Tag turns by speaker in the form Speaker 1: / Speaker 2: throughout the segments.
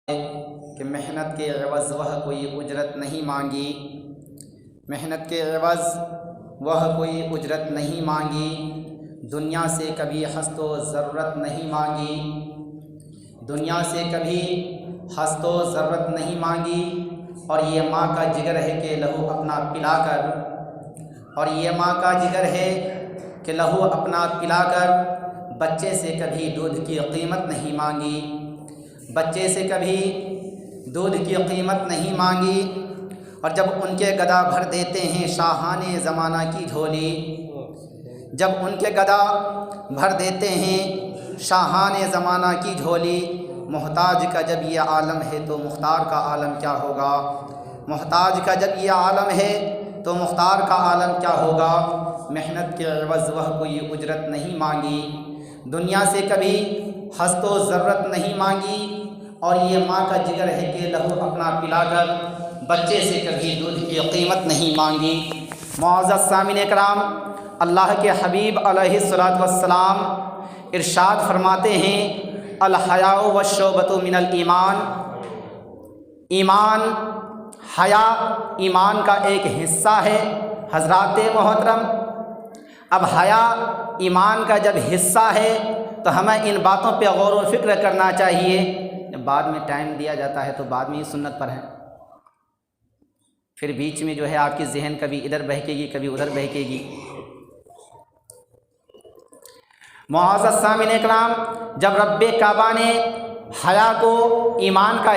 Speaker 1: کہ محنت کے عوض وہ کوئی اجرت نہیں مانگی، محنت کے عوض وہ کوئی اجرت نہیں مانگی، دنیا سے کبھی حسد و ضرورت نہیں مانگی، دنیا سے کبھی حسد و ضرورت نہیں مانگی، اور یہ ماں کا جگر ہے کہ لہو اپنا پلا کر، اور یہ ماں کا جگر ہے کہ لہو اپنا پلا کر بچے سے کبھی دودھ کی قیمت نہیں مانگی، بچے سے کبھی دودھ کی قیمت نہیں مانگی، اور جب ان کے گدا بھر دیتے ہیں شاہان زمانہ کی جھولی، جب ان کے گدا بھر دیتے ہیں شاہان زمانہ کی جھولی، محتاج کا جب یہ عالم ہے تو مختار کا عالم کیا ہوگا، محتاج کا جب یہ عالم ہے تو مختار کا عالم کیا ہوگا۔ محنت کے عوض وہ کوئی اجرت نہیں مانگی، دنیا سے کبھی حسد و ضرورت نہیں مانگی، اور یہ ماں کا جگر ہے کہ لہو اپنا پلا کر بچے سے کبھی دودھ کی قیمت نہیں مانگی۔ معزز سامعین کرام، اللہ کے حبیب علیہ الصلاۃ والسلام ارشاد فرماتے ہیں الحیاء والشعبۃ من الایمان، ایمان، حیا ایمان کا ایک حصہ ہے حضرات محترم۔ اب حیا ایمان کا جب حصہ ہے تو ہمیں ان باتوں پہ غور و فکر کرنا چاہیے۔ بعد میں ٹائم دیا جاتا ہے تو بعد میں ہی سنت پر ہے، پھر بیچ میں جو ہے آپ کی ذہن کبھی ادھر بہکے گی کبھی ادھر بہکے گی۔ معزز سامعین کرام، جب رب کعبہ نے حیا کو ایمان کا،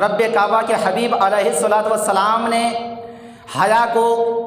Speaker 1: رب کعبہ کے حبیب علیہ الصلاۃ والسلام نے حیا کو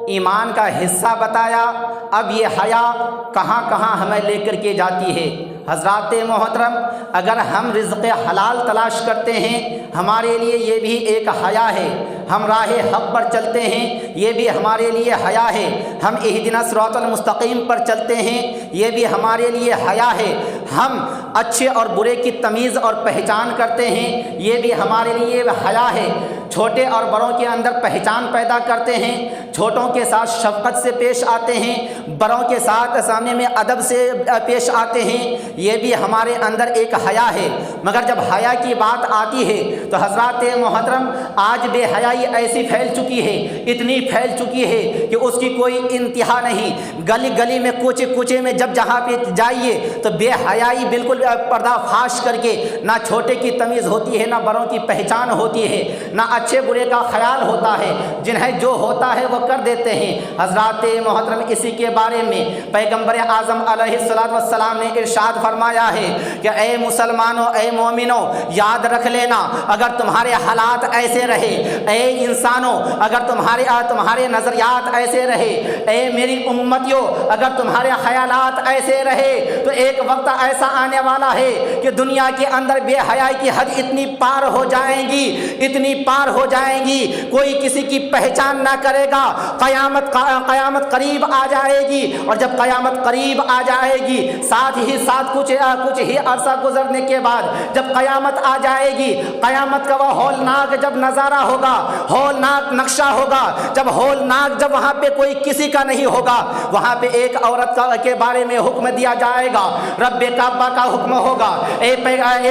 Speaker 1: ایمان کا حصہ بتایا، اب یہ حیا کہاں کہاں ہمیں لے کر کے جاتی ہے۔ حضرات محترم، اگر ہم رزق حلال تلاش کرتے ہیں ہمارے لیے یہ بھی ایک حیا ہے، ہم راہ حق پر چلتے ہیں یہ بھی ہمارے لیے حیا ہے، ہم اہدنا الصراط المستقیم پر چلتے ہیں یہ بھی ہمارے لیے حیا ہے، ہم اچھے اور برے کی تمیز اور پہچان کرتے ہیں یہ بھی ہمارے لیے حیا ہے، چھوٹے اور بڑوں کے اندر پہچان پیدا کرتے ہیں، چھوٹوں کے ساتھ شفقت سے پیش آتے ہیں، بڑوں کے ساتھ سامنے میں ادب سے پیش آتے ہیں، یہ بھی ہمارے اندر ایک حیا ہے۔ مگر جب حیا کی بات آتی ہے تو حضرات محترم آج بے حیائی ایسی پھیل چکی ہے، اتنی پھیل چکی ہے کہ اس کی کوئی انتہا نہیں۔ گلی گلی میں کوچے کوچے میں جب جہاں پہ جائیے تو بے حیائی بالکل پردہ فاش کر کے، نہ چھوٹے کی تمیز ہوتی ہے، نہ بڑوں کی پہچان ہوتی ہے، نہ اچھے برے کا خیال ہوتا ہے، جنہیں جو ہوتا ہے وہ کر دیتے ہیں۔ حضرات محترم، اسی کے بارے میں پیغمبر اعظم علیہ الصلاۃ والسلام نے ارشاد فرمایا ہے کہ اے مسلمانوں، اے مومنوں، یاد رکھ لینا اگر تمہارے حالات ایسے رہے، اے انسانوں اگر تمہارے نظریات ایسے رہے، اے میری امتیوں اگر تمہارے خیالات ایسے رہے تو ایک وقت ایسا آنے والا ہے کہ دنیا کے اندر بے حیائی کی حد اتنی پار ہو جائیں گی، اتنی پار ہو جائیں گی، کوئی کسی کی پہچان نہ کرے گا۔ قیامت قریب آ جائے گی، اور جب قیامت قریب آ جائے گی ساتھ ہی ساتھ کچھ ہی عرصہ گزرنے کے بعد جب قیامت آ جائے گی، قیامت کا وہ ہولناک جب نظارہ ہوگا، ہولناک نقشہ ہوگا، جب وہاں پہ کوئی کسی کا نہیں ہوگا، وہاں پہ ایک عورت کے بارے میں حکم دیا جائے گا، رب کعبہ کا حکم ہوگا، اے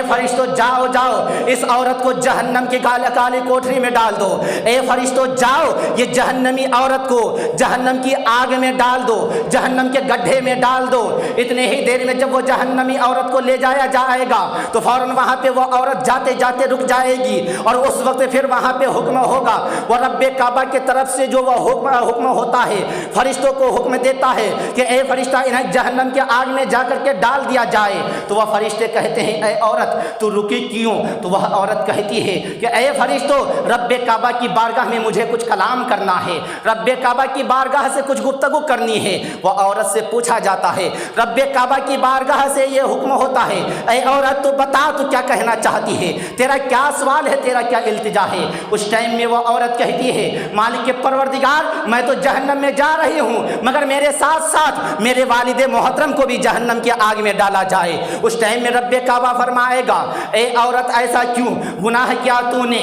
Speaker 1: فرشتوں جاؤ جاؤ اس عورت کو جہنم کی کالی کوٹری میں ڈال دو، اے فرشتوں جاؤ یہ جہنمی عورت کو جہنم کی آگ میں ڈال دو، جہنم کے گڈھے میں ڈال دو۔ اتنے ہی دیر میں جب وہ جہنمی عورت کو لے جایا جائے گا تو فوراً وہاں پہ وہ عورت جاتے جاتے رک جائے گی، اور اس وقت پھر وہاں پہ حکم ہوگا، وہ رب کعبہ کی طرف سے جو وہ حکم ہوتا ہے فرشتوں کو حکم دیتا ہے کہ اے فرشتہ انہیں جہنم کے آگ میں جا کر کے ڈال دیا جائے، تو وہ فرشتے کہتے ہیں اے عورت تو رکی کیوں؟ تو وہ عورت کہتی ہے کہ اے فرشتوں رب کعبہ کی بارگاہ میں مجھے کچھ کلام کرنا ہے، رب کعبہ کی بارگاہ سے کچھ گفتگو کرنی ہے۔ وہ عورت سے پوچھا جاتا ہے، رب کعبہ کی بارگاہ سے یہ حکم ہوتا ہے اے عورت تو بتا تو کیا کہنا چاہتی ہے، تیرا کیا سوال ہے، تیرا کیا التجا ہے؟ اس ٹائم میں وہ عورت کہتی ہے مالک پروردگار میں تو جہنم میں جا رہی ہوں مگر میرے ساتھ ساتھ میرے والد محترم کو بھی جہنم کی آگ میں ڈالا جائے۔ اس ٹائم میں رب کعبہ فرمائے گا اے عورت ایسا کیوں، گناہ کیا تو نے،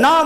Speaker 1: 9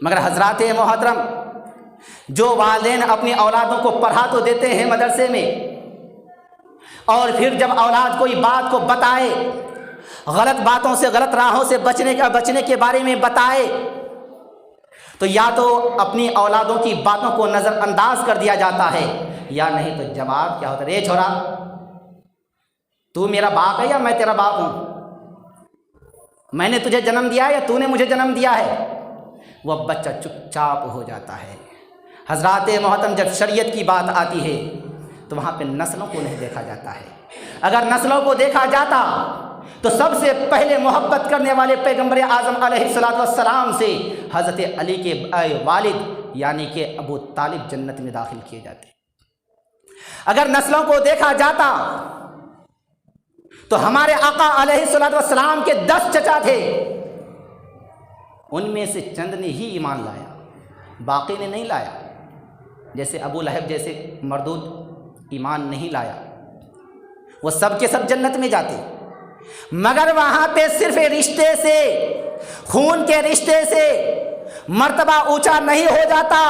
Speaker 1: مگر حضرات محترم، جو والدین اپنی اولادوں کو پڑھا تو دیتے ہیں مدرسے میں، اور پھر جب اولاد کوئی بات کو بتائے، غلط باتوں سے، غلط راہوں سے بچنے کے بارے میں بتائے، تو یا تو اپنی اولادوں کی باتوں کو نظر انداز کر دیا جاتا ہے، یا نہیں تو جواب کیا ہوتا ہے، اے چھوڑا تو میرا باپ ہے یا میں تیرا باپ ہوں؟ میں نے تجھے جنم دیا ہے یا تو نے مجھے جنم دیا ہے؟ وہ بچہ چپ چاپ ہو جاتا ہے۔ حضرات محترم، جب شریعت کی بات آتی ہے تو وہاں پہ نسلوں کو نہیں دیکھا جاتا ہے۔ اگر نسلوں کو دیکھا جاتا تو سب سے پہلے محبت کرنے والے پیغمبر اعظم علیہ الصلوۃ والسلام سے حضرت علی کے والد یعنی کہ ابو طالب جنت میں داخل کیے جاتے۔ اگر نسلوں کو دیکھا جاتا تو ہمارے آقا علیہ الصلوۃ والسلام کے 10 چچا تھے، ان میں سے چند نے ہی ایمان لایا، باقی نے نہیں لایا۔ جیسے ابو لہب جیسے مردود ایمان نہیں لایا، وہ سب کے سب جنت میں جاتے، مگر وہاں پہ صرف رشتے سے، خون کے رشتے سے مرتبہ اونچا نہیں ہو جاتا،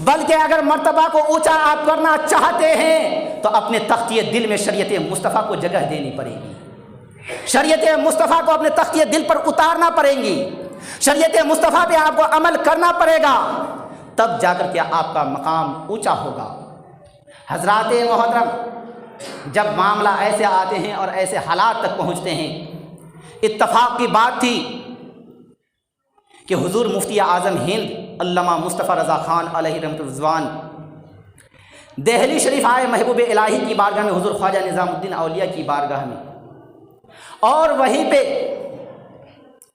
Speaker 1: بلکہ اگر مرتبہ کو اونچا آپ کرنا چاہتے ہیں تو اپنے تختیہ دل میں شریعت مصطفیٰ کو جگہ دینی پڑے گی، شریعت مصطفیٰ کو اپنے تختیہ دل پر اتارنا پڑے گی، شریعت مصطفیٰ پہ آپ کو عمل کرنا پڑے گا، تب جا کر کے آپ کا مقام اونچا ہوگا۔ حضرات محترم، جب معاملہ ایسے آتے ہیں اور ایسے حالات تک پہنچتے ہیں، اتفاق کی بات تھی کہ حضور مفتی اعظم ہند علامہ مصطفیٰ رضا خان علیہ رحمۃ الرضوان دہلی شریف آئے محبوب الہی کی بارگاہ میں، حضور خواجہ نظام الدین اولیاء کی بارگاہ میں، اور وہیں پہ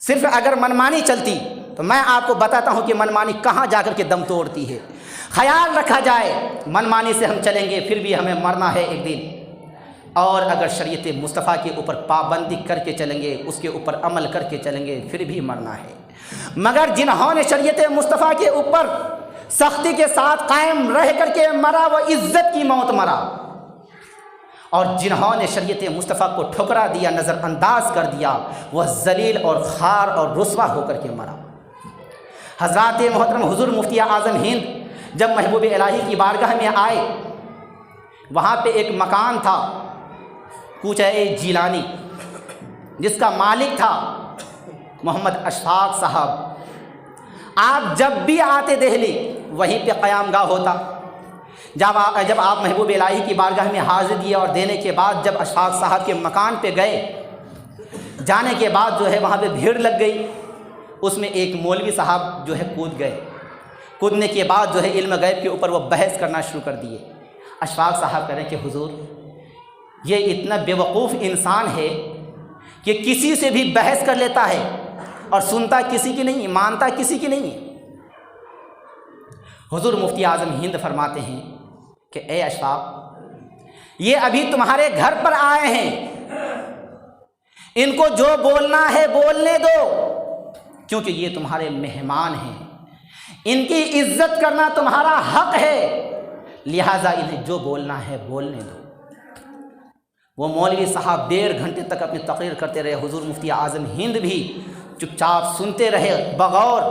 Speaker 1: صرف اگر منمانی چلتی تو میں آپ کو بتاتا ہوں کہ منمانی کہاں جا کر کے دم توڑتی ہے۔ خیال رکھا جائے منمانی سے ہم چلیں گے پھر بھی ہمیں مرنا ہے ایک دن، اور اگر شریعت مصطفیٰ کے اوپر پابندی کر کے چلیں گے، اس کے اوپر عمل کر کے چلیں گے، پھر بھی مرنا ہے۔ مگر جنہوں نے شریعت مصطفیٰ کے اوپر سختی کے ساتھ قائم رہ کر کے مرا، وہ عزت کی موت مرا، اور جنہوں نے شریعت مصطفیٰ کو ٹھکرا دیا، نظر انداز کر دیا، وہ ذلیل اور خوار اور رسوا ہو کر کے مرا۔ حضرات محترم، حضور مفتی اعظم ہند جب محبوب الہی کی بارگاہ میں آئے، وہاں پہ ایک مکان تھا کوچہ جیلانی، جس کا مالک تھا محمد اشفاق صاحب۔ آپ جب بھی آتے دہلی وہیں پہ قیام گاہ ہوتا۔ جب آپ محبوب الہی کی بارگاہ میں حاضری دیے اور دینے کے بعد جب اشفاق صاحب کے مکان پہ گئے، جانے کے بعد جو ہے وہاں پہ بھیڑ لگ گئی، اس میں ایک مولوی صاحب جو ہے کود گئے، کودنے کے بعد جو ہے علم غیب کے اوپر وہ بحث کرنا شروع کر دیے۔ اشفاق صاحب کہہ رہے ہیں کہ حضور یہ اتنا بیوقوف انسان ہے کہ کسی سے بھی بحث کر لیتا ہے اور سنتا کسی کی نہیں، مانتا کسی کی نہیں ہے۔ حضور مفتی اعظم ہند فرماتے ہیں کہ اے اشفاق، یہ ابھی تمہارے گھر پر آئے ہیں، ان کو جو بولنا ہے بولنے دو، کیونکہ یہ تمہارے مہمان ہیں، ان کی عزت کرنا تمہارا حق ہے، لہٰذا انہیں جو بولنا ہے بولنے دو۔ وہ مولوی صاحب 1.5 گھنٹے تک اپنی تقریر کرتے رہے، حضور مفتی اعظم ہند بھی چپ چاپ سنتے رہے بغور،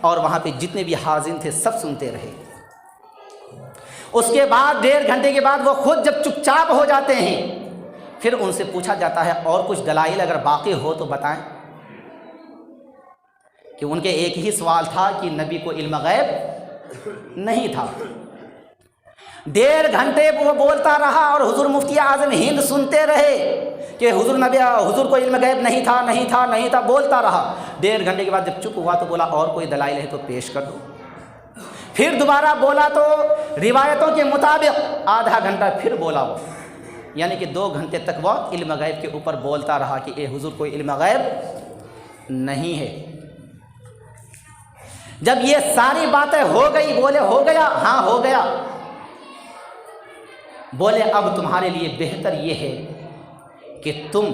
Speaker 1: اور وہاں پہ جتنے بھی حاضرین تھے سب سنتے رہے۔ اس کے بعد 1.5 گھنٹے کے بعد وہ خود جب چپ چاپ ہو جاتے ہیں، پھر ان سے پوچھا جاتا ہے اور کچھ دلائل اگر باقی ہو تو بتائیں، کہ ان کے ایک ہی سوال تھا کہ نبی کو علم غیب نہیں تھا۔ 1.5 گھنٹے وہ بولتا رہا اور حضور مفتی اعظم ہند سنتے رہے کہ حضور کو علم غیب نہیں تھا، بولتا رہا۔ 1.5 گھنٹے کے بعد جب چپ ہوا تو بولا اور کوئی دلائل ہے تو پیش کر دو۔ پھر دوبارہ بولا تو روایتوں کے مطابق آدھا گھنٹہ پھر بولا وہ، یعنی کہ 2 گھنٹے تک وہ علم غیب کے اوپر بولتا رہا کہ اے حضور کوئی علم غیب نہیں ہے۔ جب یہ ساری باتیں ہو گئی، بولے ہو گیا، ہاں ہو گیا، بولے اب تمہارے لیے بہتر یہ ہے کہ تم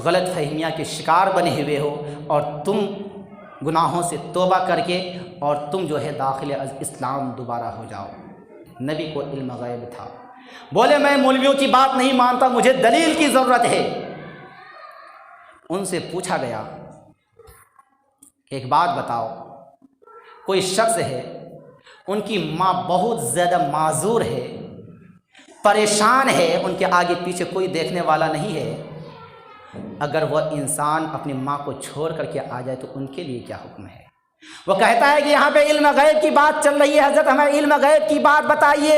Speaker 1: غلط فہمیاں کے شکار بنے ہوئے ہو، اور تم گناہوں سے توبہ کر کے اور تم جو ہے داخل اسلام دوبارہ ہو جاؤ۔ نبی کو علم غیب تھا۔ بولے میں مولویوں کی بات نہیں مانتا، مجھے دلیل کی ضرورت ہے۔ ان سے پوچھا گیا ایک بات بتاؤ، کوئی شخص ہے ان کی ماں بہت زیادہ معذور ہے، پریشان ہے، ان کے آگے پیچھے کوئی دیکھنے والا نہیں ہے، اگر وہ انسان اپنی ماں کو چھوڑ کر کے آ جائے تو ان کے لیے کیا حکم ہے؟ وہ کہتا ہے کہ یہاں پہ علم غیب کی بات چل رہی ہے، حضرت ہمیں علم غیب کی بات بتائیے۔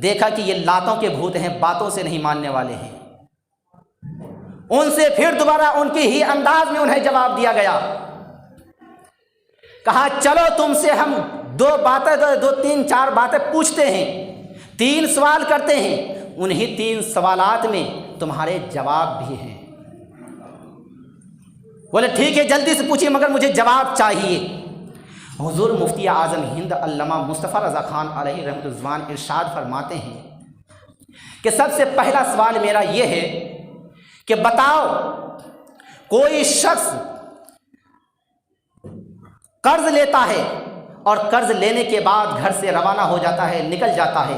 Speaker 1: دیکھا کہ یہ لاتوں کے بھوت ہیں، باتوں سے نہیں ماننے والے ہیں، ان سے پھر دوبارہ ان کی ہی انداز میں انہیں جواب دیا گیا۔ کہا چلو تم سے ہم دو تین چار باتیں پوچھتے ہیں، 3 سوال کرتے ہیں، انہی 3 سوالات میں تمہارے جواب بھی ہیں۔ بولے ٹھیک ہے جلدی سے پوچھیے مگر مجھے جواب چاہیے۔ حضور مفتی اعظم ہند علامہ مصطفیٰ رضا خان علیہ رحمۃ الزمان ارشاد فرماتے ہیں کہ سب سے پہلا سوال میرا یہ ہے کہ بتاؤ، کوئی شخص قرض لیتا ہے اور قرض لینے کے بعد گھر سے روانہ ہو جاتا ہے، نکل جاتا ہے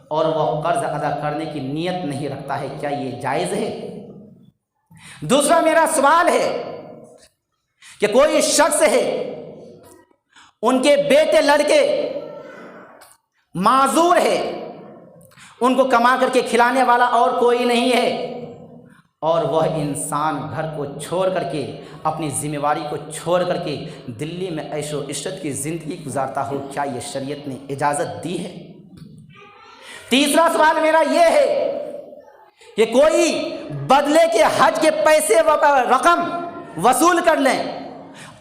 Speaker 1: اور وہ قرض ادا کرنے کی نیت نہیں رکھتا ہے، کیا یہ جائز ہے؟ دوسرا میرا سوال ہے کہ کوئی شخص ہے، ان کے بیٹے لڑکے معذور ہے، ان کو کما کر کے کھلانے والا اور کوئی نہیں ہے، اور وہ انسان گھر کو چھوڑ کر کے اپنی ذمہ داری کو چھوڑ کر کے دلی میں عیش و عشرت کی زندگی گزارتا ہو، کیا یہ شریعت نے اجازت دی ہے؟ تیسرا سوال میرا یہ ہے کہ کوئی بدلے کے حج کے پیسے رقم وصول کر لیں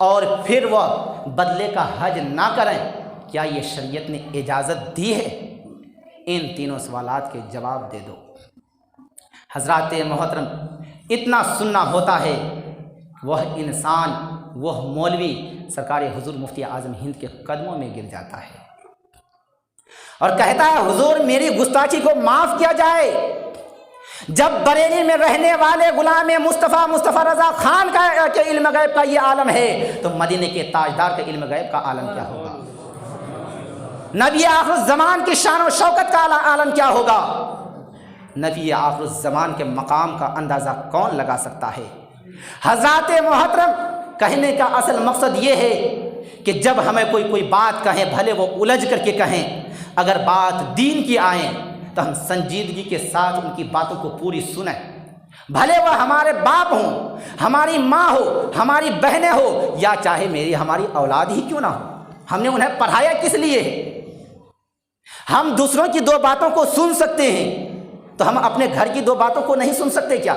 Speaker 1: اور پھر وہ بدلے کا حج نہ کریں، کیا یہ شریعت نے اجازت دی ہے؟ ان تینوں سوالات کے جواب دے دو۔ حضرات محترم، اتنا سننا ہوتا ہے، وہ انسان، وہ مولوی سرکار حضور مفتی اعظم ہند کے قدموں میں گر جاتا ہے اور کہتا ہے حضور میری گستاخی کو معاف کیا جائے۔ جب بریلی میں رہنے والے غلام مصطفیٰ رضا خان کے علم غیب کا یہ عالم ہے تو مدینے کے تاجدار کے علم غیب کا عالم کیا ہوگا؟ نبی آخر الزمان کی شان و شوکت کا عالم کیا ہوگا؟ نبی آخر الزمان کے مقام کا اندازہ کون لگا سکتا ہے؟ حضرات محترم، کہنے کا اصل مقصد یہ ہے کہ جب ہمیں کوئی بات کہیں، بھلے وہ الجھ کر کے کہیں، اگر بات دین کی آئیں تو ہم سنجیدگی کے ساتھ ان کی باتوں کو پوری سنیں، بھلے وہ ہمارے باپ ہوں، ہماری ماں ہو، ہماری بہنیں ہو، یا چاہے ہماری اولاد ہی کیوں نہ ہو۔ ہم نے انہیں پڑھایا کس لیے ہے؟ ہم دوسروں کی 2 باتوں کو سن سکتے ہیں تو ہم اپنے گھر کی 2 باتوں کو نہیں سن سکتے کیا؟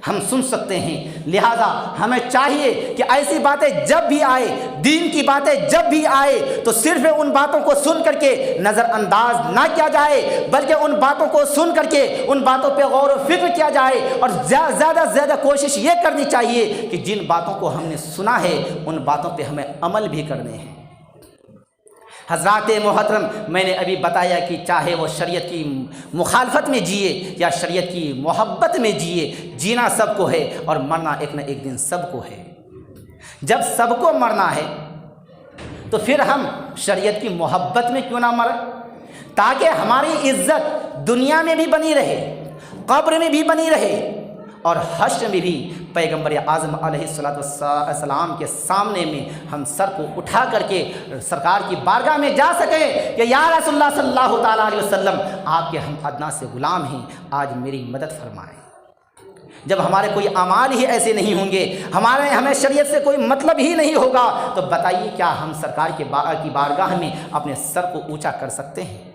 Speaker 1: ہم سن سکتے ہیں، لہذا ہمیں چاہیے کہ ایسی باتیں جب بھی آئے، دین کی باتیں جب بھی آئے تو صرف ان باتوں کو سن کر کے نظر انداز نہ کیا جائے، بلکہ ان باتوں کو سن کر کے ان باتوں پہ غور و فکر کیا جائے، اور زیادہ سے زیادہ کوشش یہ کرنی چاہیے کہ جن باتوں کو ہم نے سنا ہے ان باتوں پہ ہمیں عمل بھی کرنے ہیں۔ حضرات محترم، میں نے ابھی بتایا کہ چاہے وہ شریعت کی مخالفت میں جیے یا شریعت کی محبت میں جیے، جینا سب کو ہے اور مرنا ایک نہ ایک دن سب کو ہے۔ جب سب کو مرنا ہے تو پھر ہم شریعت کی محبت میں کیوں نہ مریں، تاکہ ہماری عزت دنیا میں بھی بنی رہے، قبر میں بھی بنی رہے، اور حشر میں بھی پیغمبر اعظم علیہ السلام کے سامنے میں ہم سر کو اٹھا کر کے سرکار کی بارگاہ میں جا سکیں کہ یا رسول اللہ صلی اللہ تعالیٰ علیہ وسلم، آپ کے ہم ادنا سے غلام ہیں، آج میری مدد فرمائیں۔ جب ہمارے کوئی اعمال ہی ایسے نہیں ہوں گے، ہمیں شریعت سے کوئی مطلب ہی نہیں ہوگا، تو بتائیے کیا ہم سرکار کی بارگاہ میں اپنے سر کو اونچا کر سکتے ہیں؟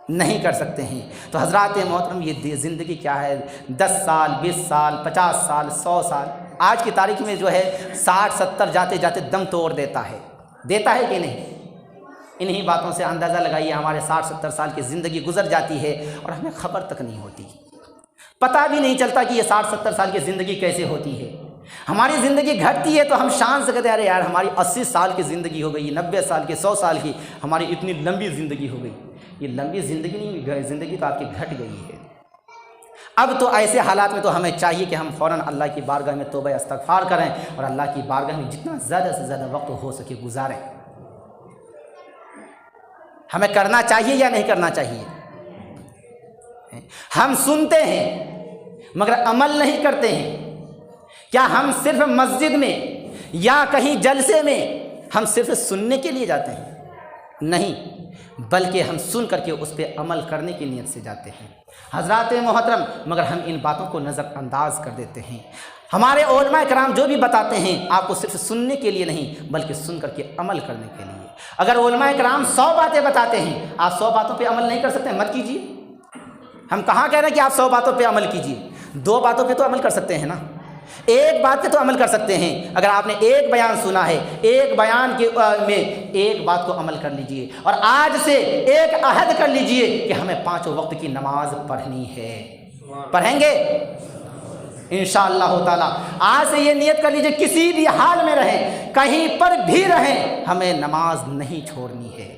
Speaker 1: نہیں کر سکتے ہیں۔ تو حضرات محترم، یہ زندگی کیا ہے؟ 10 سال، 20 سال، 50 سال، 100 سال، آج کی تاریخ میں جو ہے 60 70 جاتے جاتے دم توڑ دیتا ہے کہ نہیں؟ انہی باتوں سے اندازہ لگائیے، ہمارے 60 70 سال کی زندگی گزر جاتی ہے اور ہمیں خبر تک نہیں ہوتی، پتہ بھی نہیں چلتا کہ یہ 60 70 سال کی زندگی کیسے ہوتی ہے۔ ہماری زندگی گھٹتی ہے تو ہم شان سے کہتے ہیں ارے یار ہماری 80 سال کی زندگی ہو گئی، 90 سال کی، 100 سال کی، ہماری اتنی لمبی زندگی ہو گئی۔ یہ لمبی زندگی نہیں، زندگی تو آپ کی گھٹ گئی ہے۔ اب تو ایسے حالات میں تو ہمیں چاہیے کہ ہم فوراً اللہ کی بارگاہ میں توبہ استغفار کریں اور اللہ کی بارگاہ میں جتنا زیادہ سے زیادہ وقت ہو سکے گزاریں۔ ہمیں کرنا چاہیے یا نہیں کرنا چاہیے؟ ہم سنتے ہیں مگر عمل نہیں کرتے ہیں۔ کیا ہم صرف مسجد میں یا کہیں جلسے میں ہم صرف سننے کے لیے جاتے ہیں؟ نہیں، بلکہ ہم سن کر کے اس پہ عمل کرنے کی نیت سے جاتے ہیں۔ حضرات محترم، مگر ہم ان باتوں کو نظر انداز کر دیتے ہیں۔ ہمارے علماء کرام جو بھی بتاتے ہیں آپ کو صرف سننے کے لیے نہیں بلکہ سن کر کے عمل کرنے کے لیے۔ اگر علماء کرام 100 باتیں بتاتے ہیں، آپ 100 باتوں پہ عمل نہیں کر سکتے، مت کیجیے۔ ہم کہاں کہہ رہے ہیں کہ آپ 100 باتوں پہ عمل کیجیے؟ 2 باتوں پہ تو عمل کر سکتے ہیں نا، ایک بات پہ تو عمل کر سکتے ہیں۔ اگر آپ نے ایک بیان سنا ہے، ایک بیان کے میں ایک بات کو عمل کر لیجئے، اور آج سے ایک عہد کر لیجئے کہ ہمیں 5 وقت کی نماز پڑھنی ہے۔ پڑھیں گے انشاءاللہ تعالی۔ آج سے یہ نیت کر لیجئے، کسی بھی حال میں رہیں، کہیں پر بھی رہیں، ہمیں نماز نہیں چھوڑنی ہے۔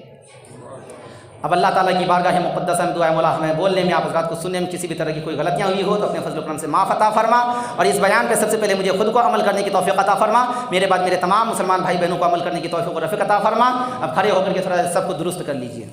Speaker 1: اب اللہ تعالیٰ کی بارگاہ مقدسہ میں دعا مولا ہمیں بولنے میں، آپ حضرات کو سننے میں کسی بھی طرح کی کوئی غلطیاں ہوئی ہو تو اپنے فضل و کرم سے معاف عطا فرما، اور اس بیان پہ سب سے پہلے مجھے خود کو عمل کرنے کی توفیق عطا فرما، میرے بعد میرے تمام مسلمان بھائی بہنوں کو عمل کرنے کی توفیق و رفیق عطا فرما۔ اب کھڑے ہو کر کے تھوڑا سب کو درست کر لیجئے۔